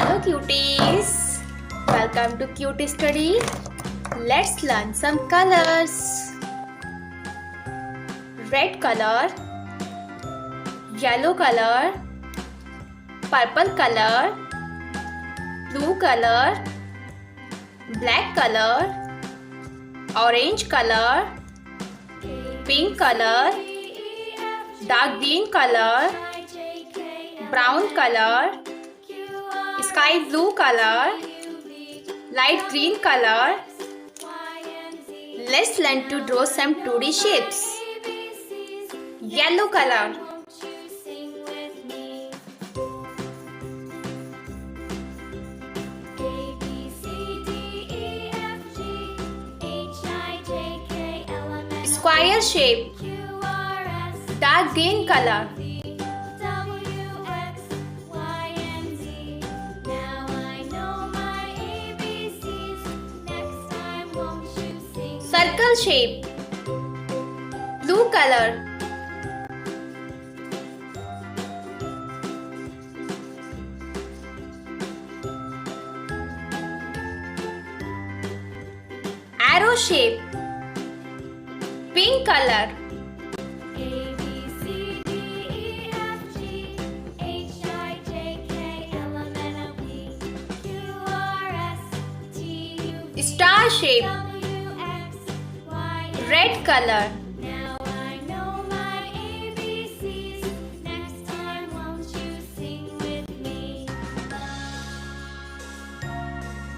Hello cuties, welcome to Cute Study. Let's learn some colors. Red color, yellow color, purple color, blue color, black color, orange color, pink color, dark green color, brown color, sky blue color, light green color. Let's learn to draw some 2D shapes. Yellow color, square shape, dark green color, circle shape, blue color, arrow shape, pink color, star shape, red color,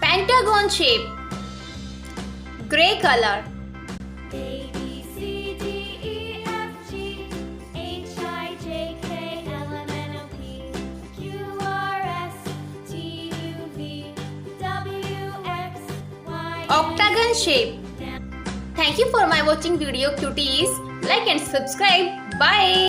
pentagon shape, gray color, octagon shape. Thank you for my watching video cuties. Like and subscribe. Bye.